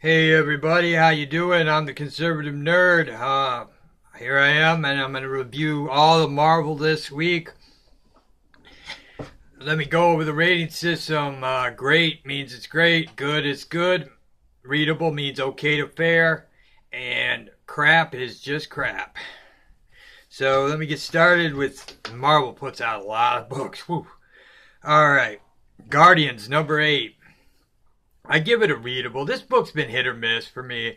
Hey everybody, how you doing? I'm the conservative nerd. Here I am, and I'm going to review all of Marvel this week. Let me go over the rating system. Great means it's great, good is good, readable means okay to fair, and crap is just crap. So let me get started with Marvel puts out a lot of books. Whew. All right, Guardians number 8. I give it a readable. This book's been hit or miss for me.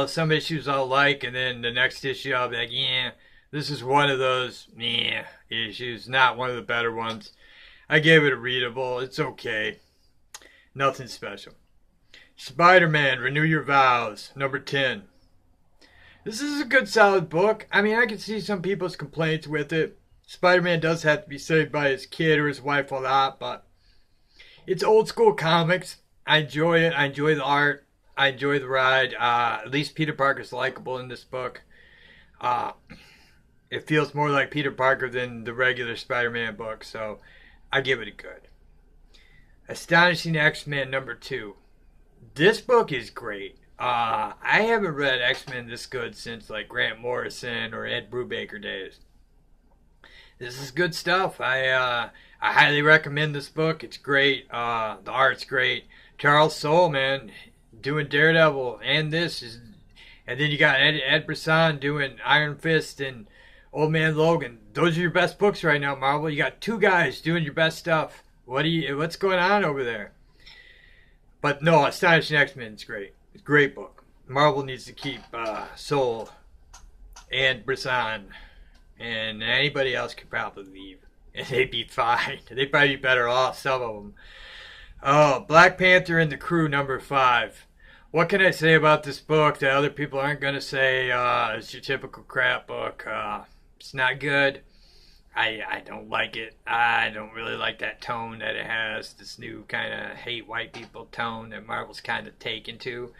Some issues I'll like, and then the next issue I'll be like, yeah, this is one of those issues, not one of the better ones. I gave it a readable. It's okay. Nothing special. SpiderMan, Renew Your Vows, number 10. This is a good, solid book. I mean, I can see some people's complaints with it. Spider-Man does have to be saved by his kid or his wife a lot, but it's old school comics. I enjoy it. I enjoy the art. I enjoy the ride. At least Peter Parker's likable in this book. It feels more like Peter Parker than the regular Spider-Man book, so I give it a good. Astonishing X-Men number 2. This book is great. I haven't read X-Men this good since like Grant Morrison or Ed Brubaker days. This is good stuff. I highly recommend this book. It's great. The art's great. Charles Soule, man, doing Daredevil, and and then you got Ed Brisson doing Iron Fist and Old Man Logan. Those are your best books right now, Marvel. You got two guys doing your best stuff. What's going on over there? But no, Astonishing X-Men is great. It's a great book. Marvel needs to keep Soule and Brisson, and anybody else could probably leave, and they'd be fine. They'd probably be better off, some of them. Oh, Black Panther and the Crew number 5. What can I say about this book that other people aren't going to say? It's your typical crap book. It's not good. I don't like it. I don't really like that tone that it has. This new kind of hate white people tone that Marvel's kind of taken to.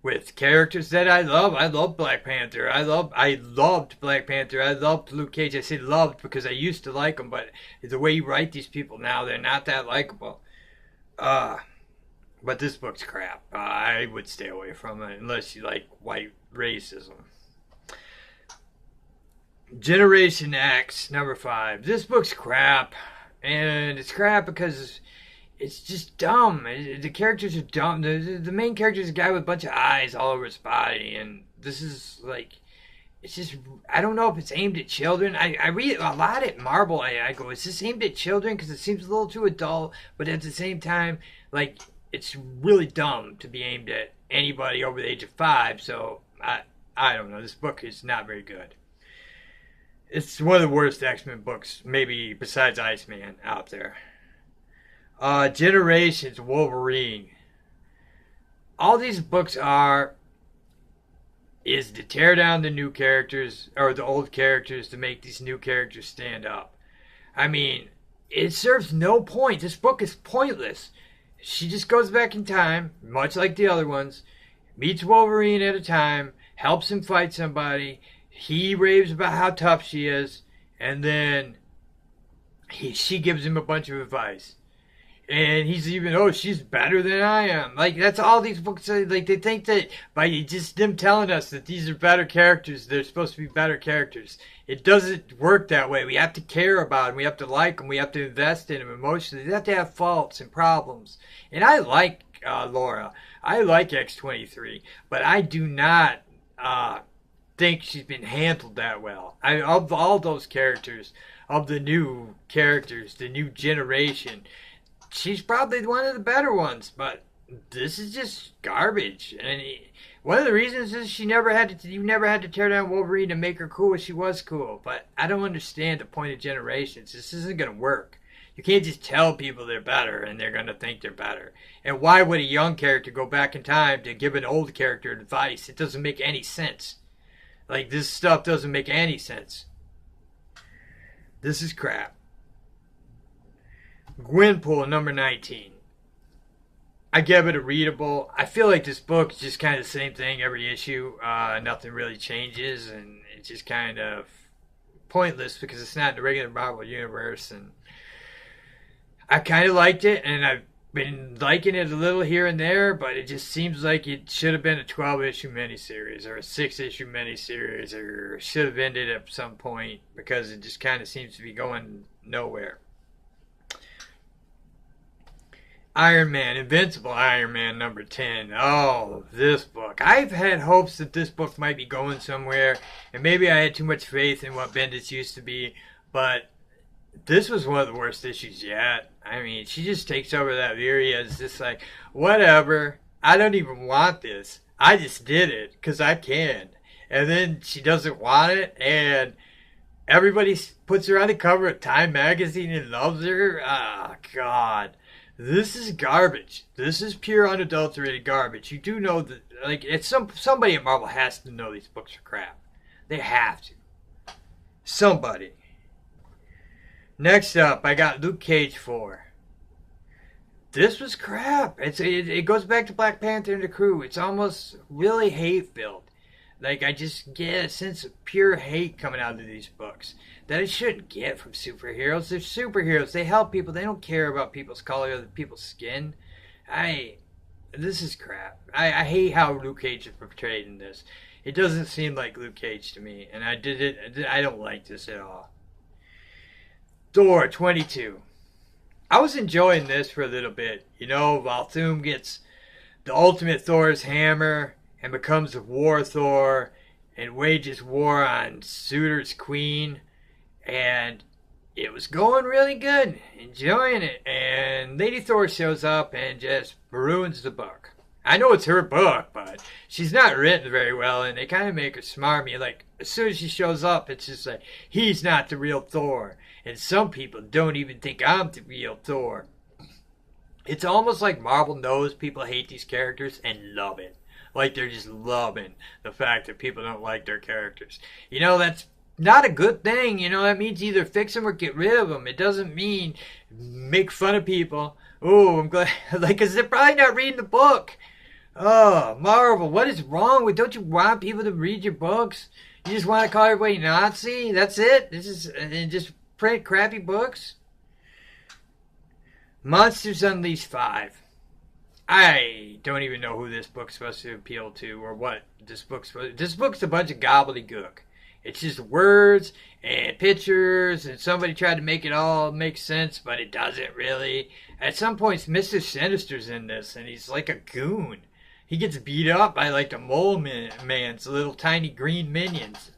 With characters that I love. I love Black Panther. I loved Black Panther. I loved Luke Cage. I say loved because I used to like them, but the way you write these people now, they're not that likable. But this book's crap. I would stay away from it unless you like white racism. Generation X, number 5. This book's crap. And it's crap because it's just dumb. The characters are dumb. The main character is a guy with a bunch of eyes all over his body. And this is like, it's just, I don't know if it's aimed at children. I read a lot at Marvel. I go, is this aimed at children? Because it seems a little too adult. But at the same time, like, it's really dumb to be aimed at anybody over the age of 5. So, I don't know. This book is not very good. It's one of the worst X-Men books, maybe besides Iceman, out there. Generations, Wolverine. All these books is to tear down the new characters or the old characters to make these new characters stand up. I mean, it serves no point. This book is pointless. She just goes back in time, much like the other ones, meets Wolverine at a time, helps him fight somebody. He raves about how tough she is, and then she gives him a bunch of advice. And he's even, oh, she's better than I am. Like, that's all these books say. Like, they think that by just them telling us that these are better characters, they're supposed to be better characters. It doesn't work that way. We have to care about them. We have to like them. We have to invest in them emotionally. They have to have faults and problems. And I like Laura. I like X-23. But I do not think she's been handled that well. Of all those characters, of the new characters, the new generation, she's probably one of the better ones, but this is just garbage. And one of the reasons is you never had to tear down Wolverine to make her cool. She was cool, but I don't understand the point of generations. This isn't going to work. You can't just tell people they're better and they're going to think they're better. And why would a young character go back in time to give an old character advice? It doesn't make any sense. Like, this stuff doesn't make any sense. This is crap. Gwynpool, number 19. I give it a readable. I feel like this book is just kind of the same thing every issue. Nothing really changes, and it's just kind of pointless because it's not in the regular Marvel universe. And I kind of liked it, and been liking it a little here and there, but it just seems like it should have been a 12-issue miniseries or a 6-issue miniseries, or should have ended at some point, because it just kind of seems to be going nowhere. Iron Man, Invincible Iron Man number 10. Oh, this book. I've had hopes that this book might be going somewhere, and maybe I had too much faith in what Bendis used to be, but this was one of the worst issues yet. I mean, she just takes over that area. It's just like, whatever. I don't even want this. I just did it because I can. And then she doesn't want it, and everybody puts her on the cover of Time magazine and loves her. Ah, God. This is garbage. This is pure unadulterated garbage. You do know that, like, it's somebody at Marvel has to know these books are crap. They have to. Somebody. Next up, I got Luke Cage 4. This was crap. It goes back to Black Panther and the Crew. It's almost really hate-filled. Like, I just get a sense of pure hate coming out of these books that I shouldn't get from superheroes. They're superheroes. They help people. They don't care about people's color or people's skin. This is crap. I hate how Luke Cage is portrayed in this. It doesn't seem like Luke Cage to me, and I don't like this at all. Thor 22. I was enjoying this for a little bit. You know, Volthoom gets the ultimate Thor's hammer and becomes a war Thor and wages war on Surtur's queen. And it was going really good. Enjoying it. And Lady Thor shows up and just ruins the book. I know it's her book, but she's not written very well, and they kind of make her smarmy. Like, as soon as she shows up, it's just like, he's not the real Thor. And some people don't even think I'm the real Thor. It's almost like Marvel knows people hate these characters and love it. Like, they're just loving the fact that people don't like their characters. You know, that's not a good thing. You know, that means either fix them or get rid of them. It doesn't mean make fun of people. Oh, I'm glad. Like, because they're probably not reading the book. Oh, Marvel, what is wrong with... Don't you want people to read your books? You just want to call everybody Nazi? That's it? This is... And just print crappy books? Monsters Unleashed 5. I don't even know who this book's supposed to appeal to or what this book's supposed to... This book's a bunch of gobbledygook. It's just words and pictures, and somebody tried to make it all make sense, but it doesn't really. At some points, Mr. Sinister's in this, and he's like a goon. He gets beat up by, like, the Mole Man's little tiny green minions.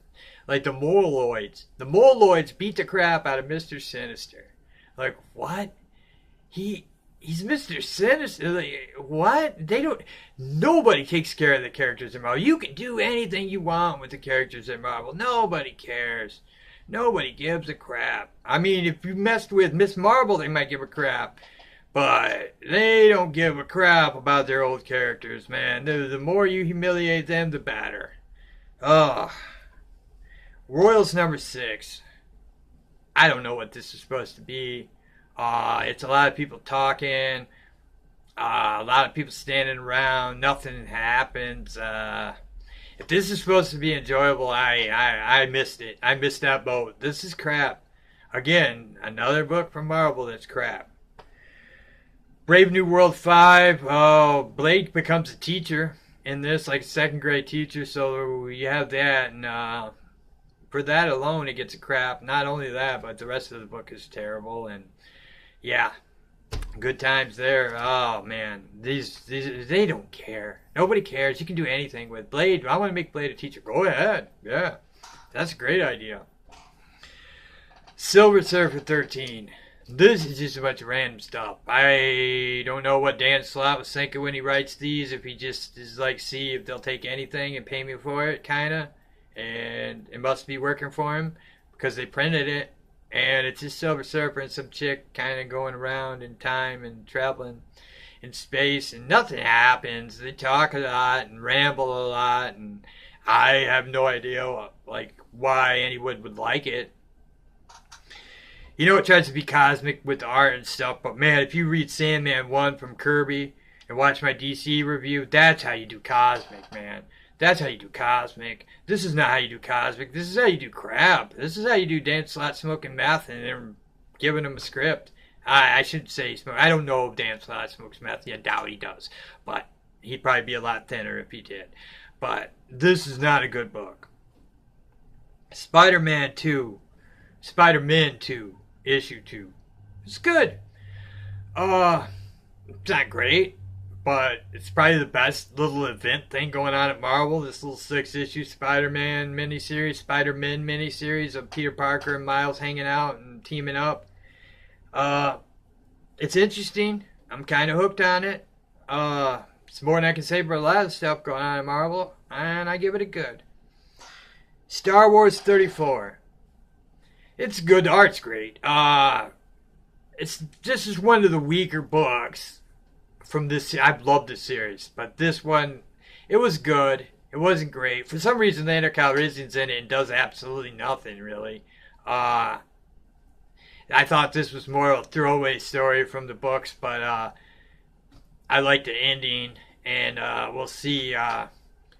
Like the Moloids. The Moloids beat the crap out of Mr. Sinister. Like, what? He's Mr. Sinister. Like, what? They don't... Nobody takes care of the characters in Marvel. You can do anything you want with the characters in Marvel. Nobody cares. Nobody gives a crap. I mean, if you messed with Miss Marvel, they might give a crap. But they don't give a crap about their old characters, man. The more you humiliate them, the better. Ugh. Royals number 6. I don't know what this is supposed to be. It's a lot of people talking. A lot of people standing around. Nothing happens. If this is supposed to be enjoyable, I missed it. I missed that boat. This is crap. Again, another book from Marvel that's crap. Brave New World 5. Oh, Blade becomes a teacher in this, like a second grade teacher. So you have that, and for that alone, it gets a crap. Not only that, but the rest of the book is terrible. And yeah, good times there. Oh man, these they don't care. Nobody cares. You can do anything with Blade. I want to make Blade a teacher. Go ahead. Yeah, that's a great idea. Silver Surfer 13. This is just a bunch of random stuff. I don't know what Dan Slott was thinking when he writes these. If he just is like, see if they'll take anything and pay me for it, kind of. And it must be working for him because they printed it. And it's just Silver Surfer and some chick kind of going around in time and traveling in space. And nothing happens. They talk a lot and ramble a lot. And I have no idea like why anyone would like it. You know, it tries to be cosmic with the art and stuff, but man, if you read Sandman 1 from Kirby and watch my DC review, that's how you do cosmic, man. That's how you do cosmic. This is not how you do cosmic. This is how you do crap. This is how you do Dan Slott smoking meth and then giving him a script. I should say he smoked. I don't know if Dan Slott smokes meth. I doubt he does. But he'd probably be a lot thinner if he did. But this is not a good book. Spider-Man 2. Spider-Man 2. Issue 2. It's good. It's not great, but it's probably the best little event thing going on at Marvel. This little 6-issue Spider-Man miniseries, Spider-Man miniseries of Peter Parker and Miles hanging out and teaming up. It's interesting. I'm kind of hooked on it. It's more than I can say for a lot of stuff going on at Marvel, and I give it a good. Star Wars 34. It's good. The art's great. This is one of the weaker books from this. I've loved this series, but this one, it was good. It wasn't great. For some reason, Lando Calrissian's in it and does absolutely nothing, really. I thought this was more of a throwaway story from the books, but I liked the ending, and we'll see.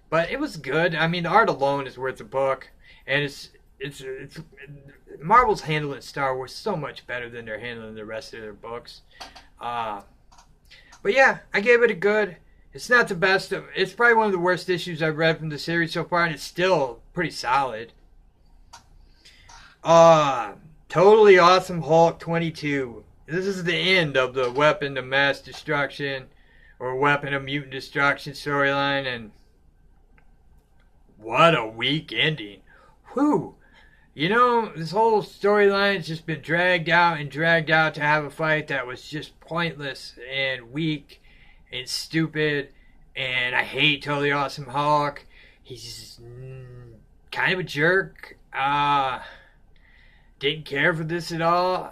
But it was good. I mean, the art alone is worth a book, and it's Marvel's handling Star Wars so much better than they're handling the rest of their books. But yeah, I gave it a good. It's not the best. It's probably one of the worst issues I've read from the series so far, and it's still pretty solid. Totally Awesome Hulk 22. This is the end of the Weapon of Mass Destruction or Weapon of Mutant Destruction storyline, and what a weak ending. Whew. You know, this whole storyline has just been dragged out to have a fight that was just pointless and weak and stupid. And I hate Totally Awesome Hulk. He's kind of a jerk. Didn't care for this at all.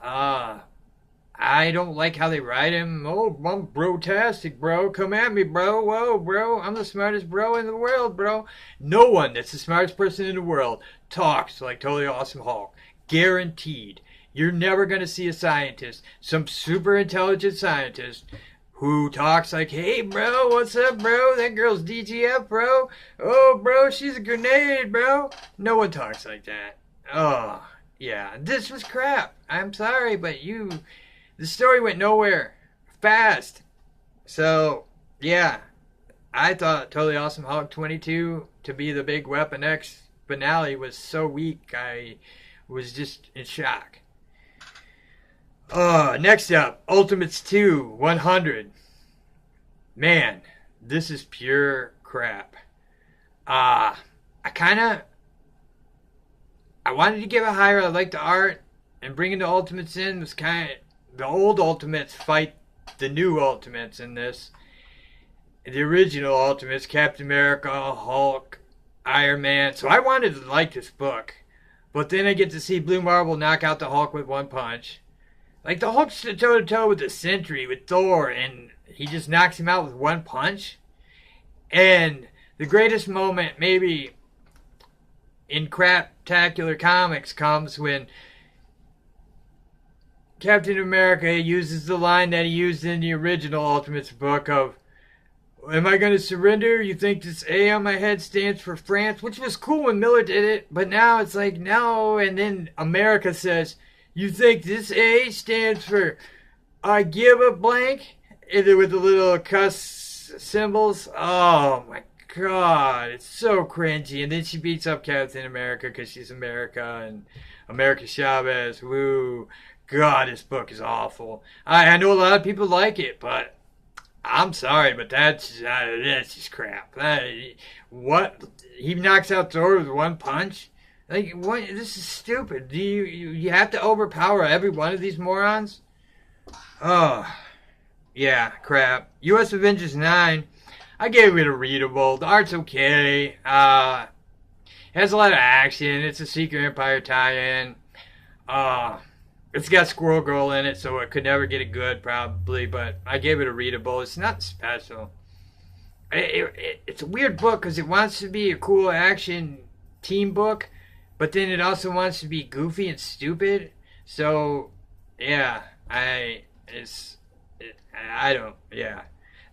I don't like how they write him. Oh, I'm bro-tastic, bro. Come at me, bro. Whoa, bro. I'm the smartest bro in the world, bro. No one that's the smartest person in the world talks like Totally Awesome Hulk. Guaranteed. You're never going to see a scientist, some super intelligent scientist, who talks like, hey, bro, what's up, bro? That girl's DGF, bro. Oh, bro, she's a grenade, bro. No one talks like that. Oh, yeah. This was crap. I'm sorry, but the story went nowhere fast. So, yeah, I thought Totally Awesome Hulk 22 to be the big Weapon X finale was so weak, I was just in shock. Next up, Ultimates 2 100. Man, this is pure crap. I wanted to give it higher. I liked the art, and bringing the Ultimates in was kind of... The old Ultimates fight the new Ultimates in this. The original Ultimates, Captain America, Hulk, Iron Man. So I wanted to like this book. But then I get to see Blue Marble knock out the Hulk with one punch. Like, the Hulk's toe-to-toe with the Sentry, with Thor, and he just knocks him out with one punch. And the greatest moment, maybe, in craptacular comics comes when Captain America uses the line that he used in the original Ultimates book of, am I going to surrender? You think this A on my head stands for France? Which was cool when Miller did it, but now it's like, no. And then America says, you think this A stands for I give a blank? With the little cuss symbols. Oh my God, it's so cringy. And then she beats up Captain America because she's America, and America Chavez, woo. God, this book is awful. I know a lot of people like it, but I'm sorry, but that's just crap. What? He knocks out Thor with one punch? Like, what? This is stupid. Do you have to overpower every one of these morons? Oh, yeah, crap. U.S. Avengers 9, I gave it a readable. The art's okay. It has a lot of action. It's a Secret Empire tie-in. It's got Squirrel Girl in it, so it could never get a good, probably, but I gave it a readable. It's not special. It's a weird book because it wants to be a cool action team book, but then it also wants to be goofy and stupid. So, yeah,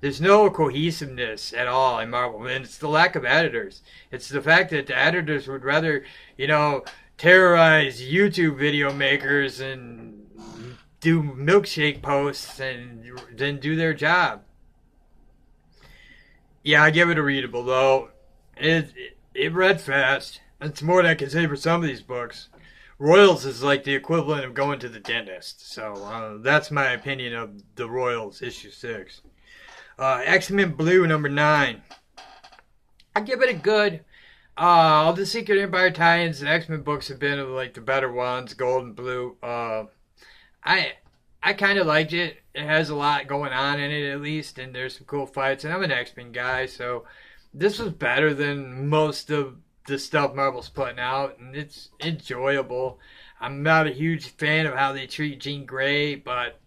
There's no cohesiveness at all in Marvel, and it's the lack of editors. It's the fact that the editors would rather, terrorize YouTube video makers and do milkshake posts and then do their job. Yeah, I give it a readable though. It read fast. That's more than I can say for some of these books. Royals is like the equivalent of going to the dentist. So that's my opinion of the Royals issue 6. X-Men Blue number 9. I give it a good. All the Secret Empire tie-ins, the X-Men books have been like the better ones, Gold and Blue. I kind of liked it. It has a lot going on in it at least, and there's some cool fights. And I'm an X-Men guy, so this was better than most of the stuff Marvel's putting out, and it's enjoyable. I'm not a huge fan of how they treat Jean Grey, but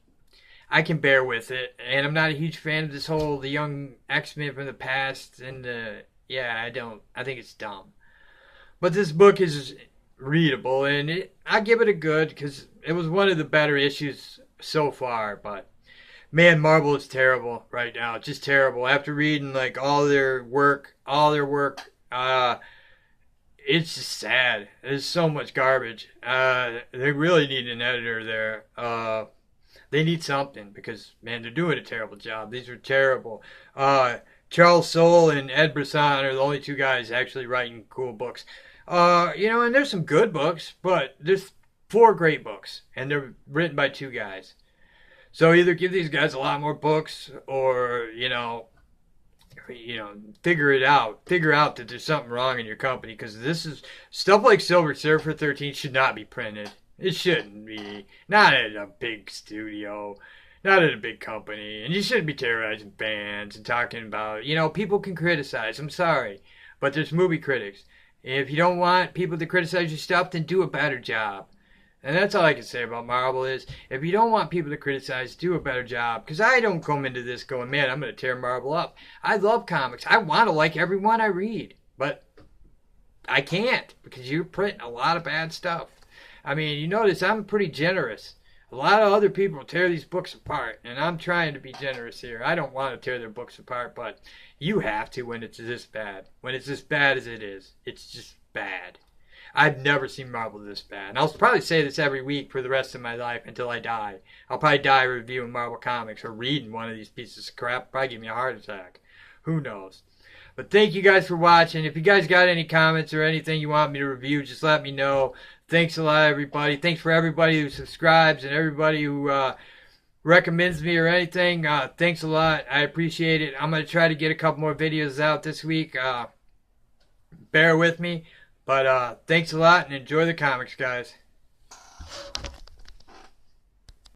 I can bear with it. And I'm not a huge fan of this whole the young X-Men from the past, and I think it's dumb. But this book is readable, and I give it a good because it was one of the better issues so far. But man, Marvel is terrible right now. Just terrible. After reading like all their work, it's just sad. There's so much garbage. They really need an editor there. They need something because man, they're doing a terrible job. These are terrible. Charles Soule and Ed Brisson are the only two guys actually writing cool books. And there's some good books, but there's 4 great books, and they're written by 2 guys. So either give these guys a lot more books, or figure it out. Figure out that there's something wrong in your company, because this is stuff like Silver Surfer 13 should not be printed. It shouldn't be. Not at a big studio. Not at a big company. And you shouldn't be terrorizing fans and talking about, people can criticize. I'm sorry. But there's movie critics. If you don't want people to criticize your stuff, then do a better job. And that's all I can say about Marvel is, if you don't want people to criticize, do a better job. Because I don't come into this going, man, I'm going to tear Marvel up. I love comics. I want to like every one I read. But I can't, because you're printing a lot of bad stuff. I mean, you notice I'm pretty generous. A lot of other people tear these books apart, and I'm trying to be generous here. I don't want to tear their books apart, but you have to when it's this bad. When it's as bad as it is, it's just bad. I've never seen Marvel this bad. And I'll probably say this every week for the rest of my life until I die. I'll probably die reviewing Marvel Comics or reading one of these pieces of crap. Probably give me a heart attack. Who knows? But thank you guys for watching. If you guys got any comments or anything you want me to review, just let me know. Thanks a lot, everybody. Thanks for everybody who subscribes and everybody who recommends me or anything. Thanks a lot. I appreciate it. I'm going to try to get a couple more videos out this week. Bear with me. But thanks a lot and enjoy the comics, guys.